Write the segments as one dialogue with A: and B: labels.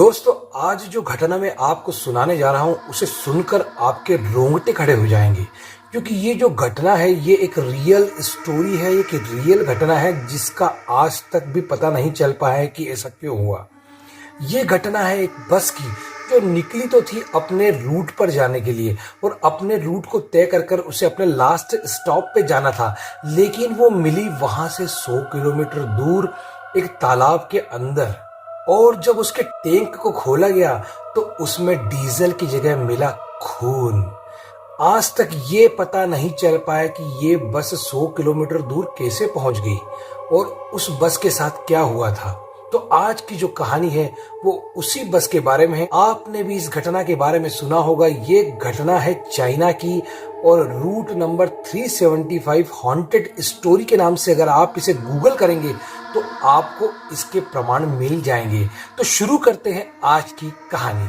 A: दोस्तों, आज जो घटना मैं आपको सुनाने जा रहा हूँ उसे सुनकर आपके रोंगटे खड़े हो जाएंगे। क्योंकि ये जो घटना है ये एक रियल स्टोरी है, एक रियल घटना है जिसका आज तक भी पता नहीं चल पाया है कि ऐसा क्यों हुआ। ये घटना है एक बस की जो निकली तो थी अपने रूट पर जाने के लिए और अपने रूट को तय कर कर उसे अपने लास्ट स्टॉप पे जाना था, लेकिन वो मिली वहां से 100 किलोमीटर दूर एक तालाब के अंदर। और जब उसके टैंक को खोला गया तो उसमें डीजल की जगह मिला खून। आज तक ये पता नहीं चल पाया कि ये बस 100 किलोमीटर दूर कैसे पहुंच गई और उस बस के साथ क्या हुआ था। तो आज की जो कहानी है वो उसी बस के बारे में है। आपने भी इस घटना के बारे में सुना होगा। ये घटना है चाइना की और रूट नंबर 375 हॉन्टेड स्टोरी के नाम से अगर आप इसे गूगल करेंगे तो आपको इसके प्रमाण मिल जाएंगे। तो शुरू करते हैं आज की कहानी।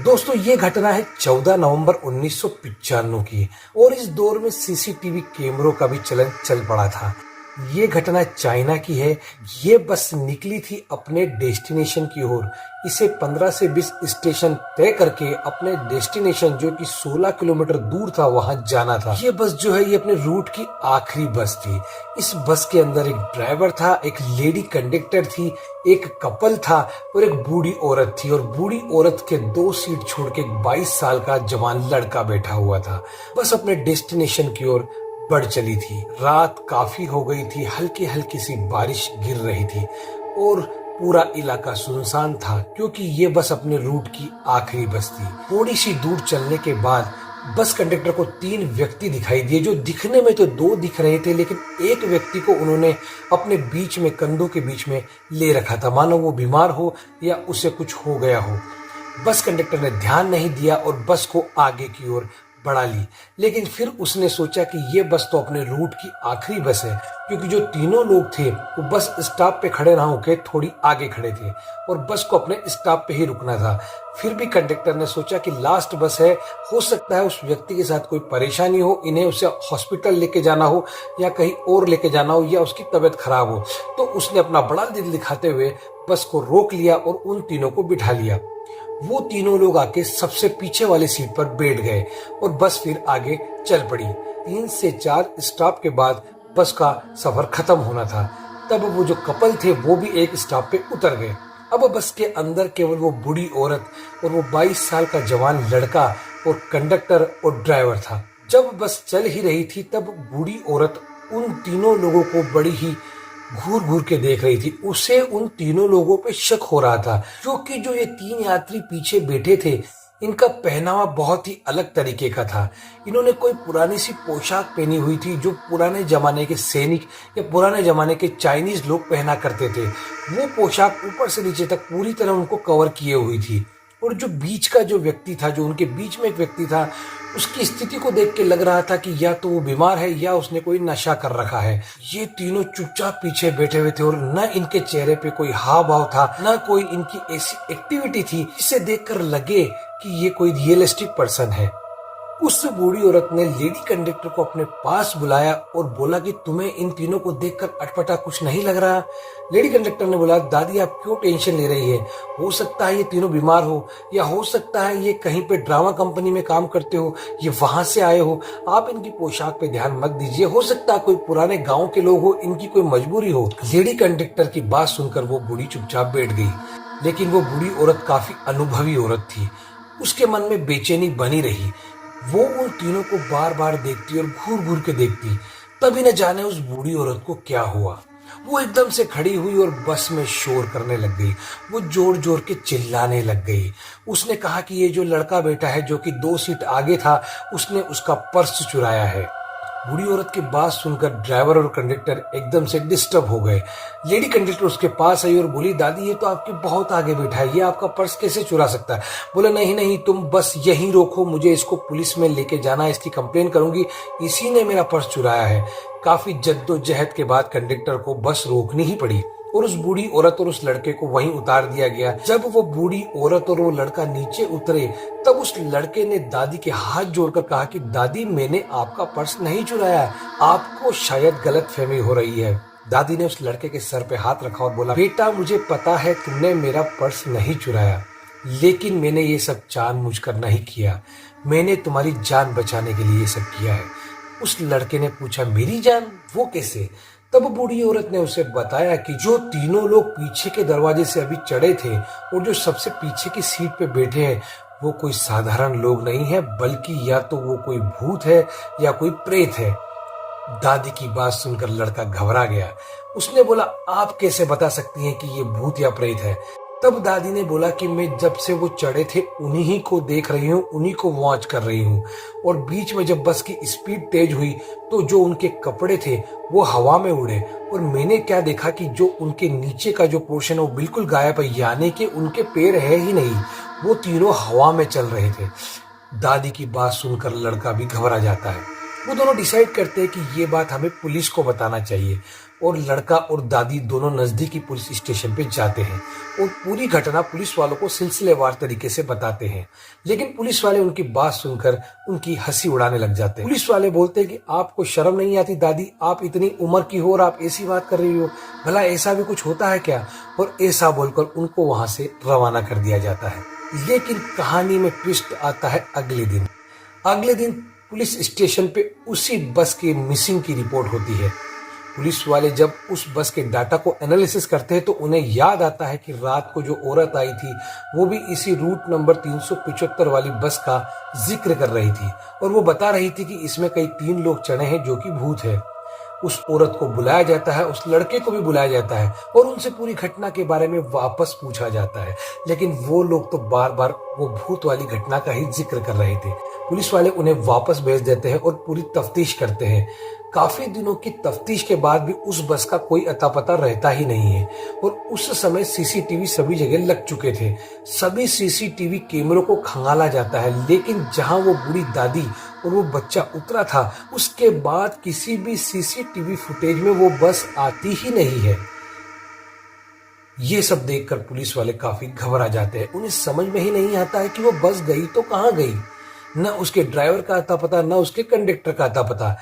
A: दोस्तों, ये घटना है 14 नवंबर 1995 की और इस दौर में सीसीटीवी कैमरों का भी चलन चल पड़ा था। ये घटना चाइना की है। ये बस निकली थी अपने डेस्टिनेशन की ओर। इसे 15 से 20 स्टेशन तय करके अपने डेस्टिनेशन जो कि 16 किलोमीटर दूर था वहां जाना था। ये बस जो है ये अपने रूट की आखिरी बस थी। इस बस के अंदर एक ड्राइवर था, एक लेडी कंडक्टर थी, एक कपल था और एक बूढ़ी औरत थी। और बूढ़ी औरत के 2 सीट छोड़ के 22 साल का जवान लड़का बैठा हुआ था। बस अपने डेस्टिनेशन की ओर बढ़ चली थी। रात काफी हो गई थी, हल्की हल्की सी बारिश गिर रही थी और पूरा इलाका सुनसान था क्योंकि ये बस अपने रूट की आखिरी बस थी। थोड़ी सी दूर चलने के बाद बस कंडक्टर को 3 व्यक्ति दिखाई दिए जो दिखने में तो 2 दिख रहे थे, लेकिन एक व्यक्ति को उन्होंने अपने बीच में कंधों के बीच में ले रखा था, मानो वो बीमार हो या उसे कुछ हो गया हो। बस कंडक्टर ने ध्यान नहीं दिया और बस को आगे की ओर बढ़ा ली। लेकिन फिर उसने सोचा कि ये बस तो अपने रूट की आखिरी बस है, क्योंकि जो तीनों लोग थे वो बस स्टॉप पे खड़े ना होके थोड़ी आगे खड़े थे और बस को अपने स्टॉप पे ही रुकना था। फिर भी कंडक्टर ने सोचा कि लास्ट बस है, हो सकता है उस व्यक्ति के साथ कोई परेशानी हो, इन्हें उसे हॉस्पिटल लेके जाना हो या कहीं और लेके जाना हो या उसकी तबीयत खराब हो। तो उसने अपना बड़ा दिल दिखाते हुए बस को रोक लिया और उन तीनों को बिठा लिया। वो तीनों लोग आके सबसे पीछे वाली सीट पर बैठ गए और बस फिर आगे चल पड़ी। 3 से 4 स्टॉप के बाद बस का सफर खत्म होना था। तब वो जो कपल थे वो भी एक स्टॉप पे उतर गए। अब बस के अंदर केवल वो बूढ़ी औरत और वो 22 साल का जवान लड़का और कंडक्टर और ड्राइवर था। जब बस चल ही रही थी तब बूढ़ी औरत उन तीनों लोगों को बड़ी ही घूर घूर के देख रही थी। उसे उन तीनों लोगों पे शक हो रहा था, क्योंकि जो ये 3 यात्री पीछे बैठे थे इनका पहनावा बहुत ही अलग तरीके का था। इन्होंने कोई पुरानी सी पोशाक पहनी हुई थी जो पुराने जमाने के सैनिक या पुराने जमाने के चाइनीज लोग पहना करते थे। वो पोशाक ऊपर से नीचे तक पूरी तरह उनको कवर किए हुई थी। और जो बीच का जो व्यक्ति था, जो उनके बीच में एक व्यक्ति था, उसकी स्थिति को देख के लग रहा था कि या तो वो बीमार है या उसने कोई नशा कर रखा है। ये तीनों चुपचाप पीछे बैठे हुए थे और न इनके चेहरे पे कोई हाव भाव था, न कोई इनकी ऐसी एक्टिविटी थी जिसे देखकर लगे कि ये कोई रियलिस्टिक पर्सन है। उस बूढ़ी औरत ने लेडी कंडक्टर को अपने पास बुलाया और बोला कि तुम्हें इन तीनों को देखकर अटपटा कुछ नहीं लग रहा। लेडी कंडक्टर ने बोला, दादी आप क्यों टेंशन ले रही है? हो सकता है ये तीनों बीमार हो या हो सकता है ये कहीं पे ड्रामा कंपनी में काम करते हो, ये वहां से आए हो। आप इनकी पोशाक पे ध्यान मत दीजिए, हो सकता है कोई पुराने गाँव के लोग हो, इनकी कोई मजबूरी हो। लेडी कंडक्टर की बात सुनकर वो बूढ़ी चुपचाप बैठ गई। लेकिन वो बूढ़ी औरत काफी अनुभवी औरत थी। उसके मन में बेचैनी बनी रही। वो उन तीनों को बार बार देखती और घूर घूर के देखती। तभी न जाने उस बूढ़ी औरत को क्या हुआ। वो एकदम से खड़ी हुई और बस में शोर करने लग गई। वो जोर जोर के चिल्लाने लग गई। उसने कहा कि ये जो लड़का बैठा है जो कि 2 सीट आगे था, उसने उसका पर्स चुराया है। बूढ़ी औरत की बात सुनकर ड्राइवर और कंडक्टर एकदम से डिस्टर्ब हो गए। लेडी कंडक्टर उसके पास आई और बोली, दादी ये तो आपके बहुत आगे बैठा है, ये आपका पर्स कैसे चुरा सकता है? बोले, नहीं नहीं, तुम बस यहीं रोको, मुझे इसको पुलिस में लेके जाना है, इसकी कंप्लेन करूंगी, इसी ने मेरा पर्स चुराया है। काफी जद्दोजहद के बाद कंडक्टर को बस रोकनी ही पड़ी और उस बूढ़ी औरत और उस लड़के को वहीं उतार दिया गया। जब वो बूढ़ी औरत और वो लड़का नीचे उतरे तब उस लड़के ने दादी के हाथ जोड़कर कहा कि दादी मैंने आपका पर्स नहीं चुराया, आपको शायद गलतफहमी हो रही है। दादी ने उस लड़के के सर पे हाथ रखा और बोला, बेटा मुझे पता है तुमने मेरा पर्स नहीं चुराया, लेकिन मैंने ये सब जानबूझकर नहीं किया। मैंने तुम्हारी जान बचाने के लिए ये सब किया है। उस लड़के ने पूछा, मेरी जान? वो कैसे? तब बूढ़ी औरत ने उसे बताया कि जो तीनों लोग पीछे के दरवाजे से अभी चढ़े थे और जो सबसे पीछे की सीट पे बैठे हैं, वो कोई साधारण लोग नहीं है, बल्कि या तो वो कोई भूत है या कोई प्रेत है। दादी की बात सुनकर लड़का घबरा गया। उसने बोला, आप कैसे बता सकती हैं कि ये भूत या प्रेत है? तब दादी ने बोला कि मैं जब से वो चढ़े थे उन्हीं ही को देख रही हूँ, उन्हीं को वॉच कर रही हूँ। और बीच में जब बस की स्पीड तेज हुई तो जो उनके कपड़े थे वो हवा में उड़े और मैंने क्या देखा कि जो उनके नीचे का जो पोर्शन है वो बिल्कुल गायब है, यानी कि उनके पैर है ही नहीं, वो तीनों हवा में चल रहे थे। दादी की बात सुनकर लड़का भी घबरा जाता है। वो दोनों डिसाइड करते हैं कि ये बात हमें पुलिस को बताना चाहिए और लड़का और दादी दोनों नजदीकी पुलिस स्टेशन पे जाते हैं और पूरी घटना पुलिस वालों को सिलसिलेवार तरीके से बताते हैं। लेकिन पुलिस वाले उनकी बात सुनकर उनकी हंसी उड़ाने लग जाते हैं। पुलिस वाले बोलते हैं कि आपको शर्म नहीं आती दादी? आप इतनी उम्र की हो और आप ऐसी बात कर रही हो, भला ऐसा भी कुछ होता है क्या? और ऐसा बोलकर उनको वहां से रवाना कर दिया जाता है। लेकिन कहानी में ट्विस्ट आता है अगले दिन। अगले दिन पुलिस स्टेशन पे उसी बस के मिसिंग की रिपोर्ट होती है। पुलिस वाले जब उस बस के डाटा को एनालिसिस करते हैं तो उन्हें याद आता है कि रात को जो औरत आई थी वो भी इसी रूट नंबर 375 वाली बस का जिक्र कर रही थी और वो बता रही थी कि इसमें कई 3 लोग चढ़े हैं जो कि भूत है। उस औरत को बुलाया जाता है, उस लड़के को भी बुलाया जाता है और उनसे पूरी घटना के बारे में वापस पूछा जाता है, लेकिन वो लोग तो बार बार वो भूत वाली घटना का ही जिक्र कर रहे थे। पुलिस वाले उन्हें वापस भेज देते हैं और पूरी तफ्तीश करते हैं। काफी दिनों की तफ्तीश के बाद भी उस बस का कोई अता पता रहता ही नहीं है और उस समय सीसीटीवी सभी जगह लग चुके थे। सभी सीसीटीवी कैमरों को खंगाला जाता है, लेकिन जहां वो बूढ़ी दादी और वो बच्चा उतरा था उसके बाद किसी भी सीसीटीवी फुटेज में वो बस आती ही नहीं है। ये सब देखकर पुलिस वाले काफी घबरा जाते हैं। उन्हें समझ में ही नहीं आता है कि वो बस गई तो कहाँ गई। न उसके ड्राइवर का अता पता, न उसके कंडक्टर का अता पता।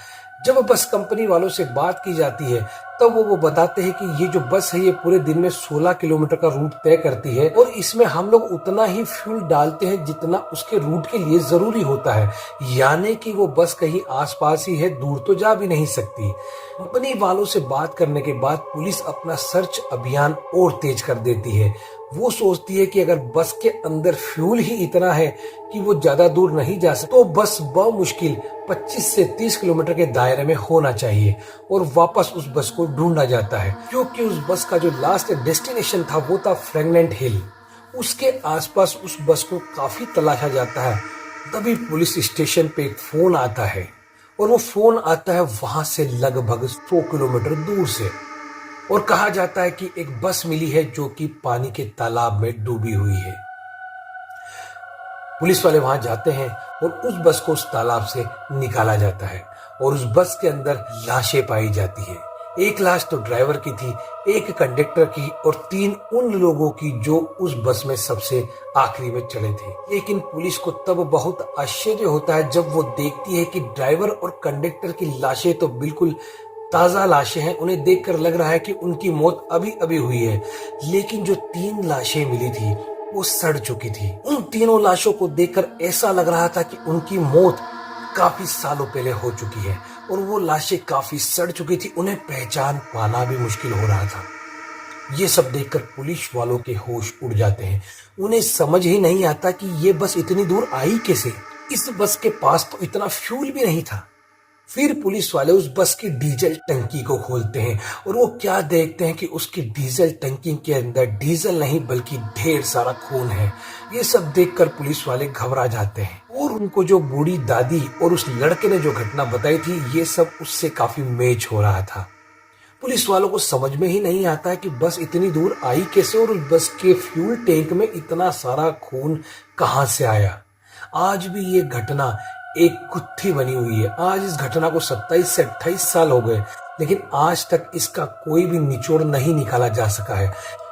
A: जब बस कंपनी वालों से बात की जाती है तब वो बताते हैं कि ये जो बस है ये पूरे दिन में 16 किलोमीटर का रूट तय करती है और इसमें हम लोग उतना ही फ्यूल डालते हैं जितना उसके रूट के लिए जरूरी होता है, यानी कि वो बस कहीं आसपास ही है, दूर तो जा भी नहीं सकती। कंपनी वालों से बात करने के बाद पुलिस अपना सर्च अभियान और तेज कर देती है। वो सोचती है कि अगर बस के अंदर फ्यूल ही इतना है कि वो ज्यादा दूर नहीं जा सकती तो बस मुश्किल 25 से 30 किलोमीटर के दायरे में होना चाहिए और वापस उस बस को ढूंढा जाता है, क्योंकि उस बस का जो लास्ट डेस्टिनेशन था वो था फ्रैगनेंट हिल। उसके आसपास उस बस को काफी तलाशा जाता है। तभी पुलिस स्टेशन पे एक फोन आता है और वो फोन आता है वहां से लगभग 100 किलोमीटर दूर से और कहा जाता है कि एक बस मिली है जो कि पानी के तालाब में डूबी हुई है। पुलिस वाले वहां जाते हैं और उस बस को उस तालाब से निकाला जाता है और उस बस के अंदर लाशें पाई जाती है। एक लाश तो ड्राइवर की थी, एक कंडक्टर की और 3 उन लोगों की जो उस बस में सबसे आखिरी में चढ़े थे। लेकिन पुलिस को तब बहुत आश्चर्य होता है जब वो देखती है कि ड्राइवर और कंडक्टर की लाशें तो बिल्कुल ताजा लाशें हैं। उन्हें देखकर लग रहा है कि उनकी मौत अभी अभी हुई है, लेकिन जो 3 लाशें मिली थी वो सड़ चुकी थी। उन तीनों लाशों को देखकर ऐसा लग रहा था कि उनकी मौत काफी सालों पहले हो चुकी है और वो लाशें काफी सड़ चुकी थी। उन्हें पहचान पाना भी मुश्किल हो रहा था। ये सब देखकर पुलिस वालों के होश उड़ जाते हैं। उन्हें समझ ही नहीं आता कि ये बस इतनी दूर आई कैसे। इस बस के पास तो इतना फ्यूल भी नहीं था। फिर पुलिस वाले उस बस की डीजल टंकी को खोलते हैं और वो क्या देखते हैं कि उसकी डीजल टंकी के अंदर डीजल नहीं बल्कि ढेर सारा खून है। ये सब देखकर पुलिस वाले घबरा जाते हैं और उनको जो बूढ़ी दादी और उस लड़के ने जो घटना बताई थी ये सब उससे काफी मैच हो रहा था। पुलिस वालों को समझ में ही नहीं आता है कि बस इतनी दूर आई कैसे और उस बस के फ्यूल टैंक में इतना सारा खून कहां से आया। आज भी ये घटना एक गुत्थी बनी हुई है। आज इस घटना को 27 से 28 साल हो गए, लेकिन आज तक इसका कोई भी निचोड़ नहीं निकाला जा सका है।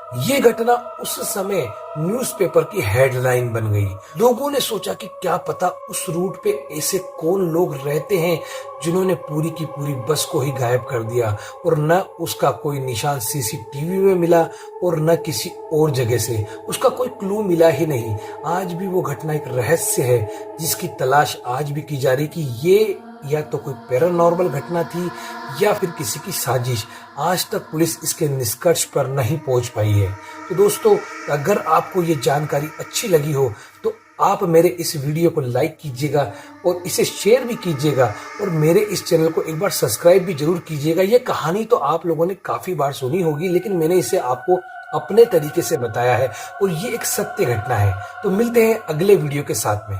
A: ये घटना उस समय न्यूज़पेपर की हेडलाइन बन गई। लोगों ने सोचा कि क्या पता उस रूट पे ऐसे कौन लोग रहते हैं जिन्होंने पूरी की पूरी बस को ही गायब कर दिया और न उसका कोई निशान सीसीटीवी में मिला और न किसी और जगह से उसका कोई क्लू मिला ही नहीं। आज भी वो घटना एक रहस्य है जिसकी तलाश आज भी की जा रही कि ये या तो कोई पैरानॉर्मल घटना थी या फिर किसी की साजिश। आज तक पुलिस इसके निष्कर्ष पर नहीं पहुंच पाई है। तो दोस्तों, अगर आपको ये जानकारी अच्छी लगी हो तो आप मेरे इस वीडियो को लाइक कीजिएगा और इसे शेयर भी कीजिएगा और मेरे इस चैनल को एक बार सब्सक्राइब भी जरूर कीजिएगा। ये कहानी तो आप लोगों ने काफी बार सुनी होगी, लेकिन मैंने इसे आपको अपने तरीके से बताया है और ये एक सत्य घटना है। तो मिलते हैं अगले वीडियो के साथ में।